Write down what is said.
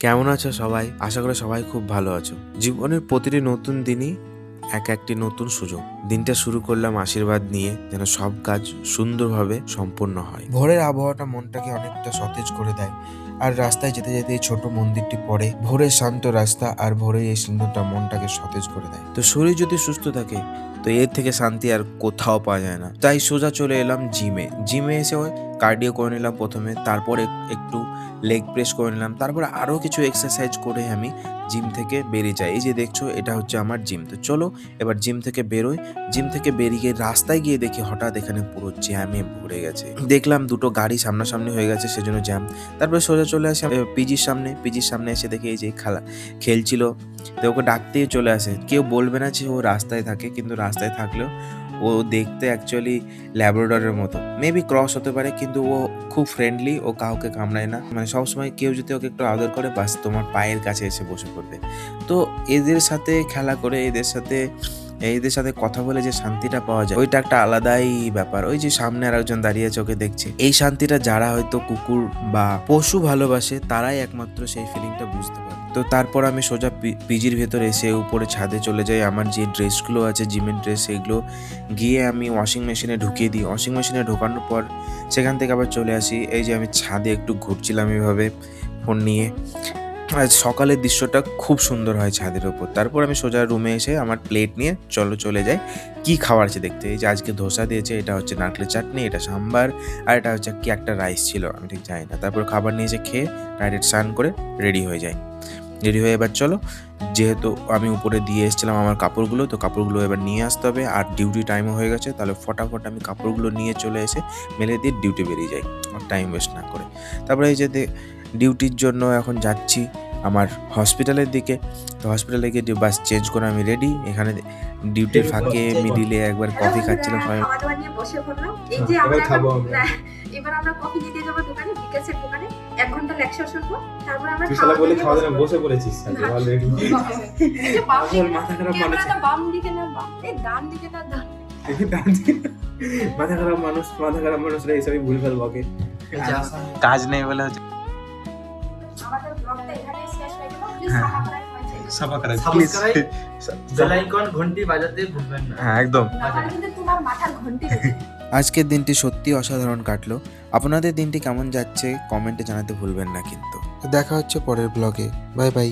কেমন আছো সবাই? আশা করি সবাই খুব ভালো আছো। জীবনের প্রতিটি নতুন দিনই একটি নতুন সুযোগ। দিনটা শুরু করলাম আশীর্বাদ নিয়ে, যেন সব কাজ সুন্দরভাবে সম্পন্ন হয়। ভোরের আবহাওয়াটা মনটাকে অনেকটা সতেজ করে দেয়। আর রাস্তায় যেতে যেতে এই ছোট মন্দিরটি পড়ে, ভোরের শান্ত রাস্তা আর ভোরের এই সিংহটা মনটাকে সতেজ করে দেয়। তো শরীর যদি সুস্থ থাকে তো এর থেকে শান্তি আর কোথাও পাওয়া যায় না। তাই সোজা চলে এলাম জিমে। জিমে এসে কার্ডিও করে নিলাম প্রথমে, তারপরে একটু লেগ প্রেস করে নিলাম, তারপরে আরও কিছু এক্সারসাইজ করে আমি জিম থেকে বেরিয়ে যাই। এই যে দেখছো, এটা হচ্ছে আমার জিম। তো চলো এবার জিম থেকে বেরোই। জিম থেকে বেরিয়ে রাস্তায় গিয়ে দেখি হঠাৎ এখানে পুরো জ্যামে ভরে গেছে। দেখলাম দুটো গাড়ি সামনাসামনি হয়ে গেছে, সেজন্য জ্যাম। তারপরে সোজা চলে আসি পিজির সামনে এসে দেখি এই যে খেলছিল। তো ওকে ডাকতেই চলে আসে। কেউ বলবে না যে ও রাস্তায় থাকে, কিন্তু রাস্তায় থাকলেও ও দেখতে অ্যাকচুয়ালি ল্যাব্রাডরের মতো। মেবি ক্রস হতে পারে, কিন্তু ও খুব ফ্রেন্ডলি, ও কাউকে কামড়ায় না। মানে সবসময় কেউ যদি ওকে একটু আদর করে, বাস তোমার পায়ের কাছে এসে বসে পড়বে। তো এদের সাথে খেলা করে, এদের সাথে কথা বলে যে শান্তিটা পাওয়া যায়, ওইটা একটা আলাদাই ব্যাপার। ওই যে সামনে আর একজন দাঁড়িয়ে আছে, ওকে দেখছে। এই শান্তিটা যারা হয়তো কুকুর বা পশু ভালোবাসে, তারাই একমাত্র সেই ফিলিংটা বুঝতে পারে। তো তারপর আমি সোজা পিজির ভেতরে এসে উপরে ছাদে চলে যাই। আমার যে ড্রেসগুলো আছে, জিমের ড্রেস, সেগুলো গিয়ে আমি ওয়াশিং মেশিনে ঢুকিয়ে দিই। ওয়াশিং মেশিনে ঢোকানোর পর সেখান থেকে আবার চলে আসি। এই যে আমি ছাদে একটু ঘুরছিলাম এভাবে ফোন নিয়ে। আর সকালের দৃশ্যটা খুব সুন্দর হয় ছাদের ওপর। তারপর আমি সোজা রুমে এসে আমার প্লেট নিয়ে চলে যাই কি খাবার আছে দেখতে। এই যে আজকে ধোসা দিয়েছে, এটা হচ্ছে নারকেলের চাটনি, এটা সাম্বার, আর এটা হচ্ছে কি একটা রাইস ছিল, আমি ঠিক জানি না। তারপর খাবার নিয়ে এসে খেয়ে ডাইরেক্ট স্নান করে রেডি হয়ে যায়। রেডি হয়ে এবার চলো, যেহেতু আমি উপরে দিয়ে এসেছিলাম আমার কাপড়গুলো, তো কাপড়গুলো এবার নিয়ে আসতে হবে। আর ডিউটি টাইমও হয়ে গেছে, তাহলে ফটাফট আমি কাপড়গুলো নিয়ে চলে এসে মেলে দিয়ে ডিউটি বেরিয়ে যাই, আর টাইম ওয়েস্ট না করে। তারপরে এই যে ডিউটির জন্য এখন যাচ্ছি আমার হসপিটালের দিকে। তো হসপিটালে গিয়ে বাস চেঞ্জ করে আমি রেডি। এখানে ডিউটির ফাঁকে মিডিলে একবার কফি খাচ্ছিলাম সবাই। খাওয়া দাওয়া নিয়ে বসে পড়লাম। এই যে আমরা এবার আমরা কফি নিতে যাবো দোকানে, বিকাশের দোকানে। 1 ঘন্টা লেকচার শুনবো, তারপর আমরা তুই বলে খাওয়া দাওয়া বসে পড়েছিস অলরেডি। এই যে বাম দিকে মাথা খারাপ মানুষ, ক্যামেরাটা বাম দিকে না এই ডান দিকে না মাথা খারাপ মানুষরা এইসবই ভুলভাল বকে। কাজ নেই বলে হচ্ছে। আমাদের ব্লগটা এখানেই শেষ হয়ে গেল। প্লিজ সাবস্ক্রাইব বেল আইকন ঘন্টি বাজাতে ভুলবেন না। হ্যাঁ, একদম। তাহলে কিন্তু তোমার মাথার ঘন্টি বেজে যাবে। আজকের দিনটি সত্যি অসাধারণ কাটলো। আপনাদের দিনটি কেমন যাচ্ছে কমেন্টে জানাতে ভুলবেন না কিন্তু। দেখা হচ্ছে পরের ব্লগে। Bye bye.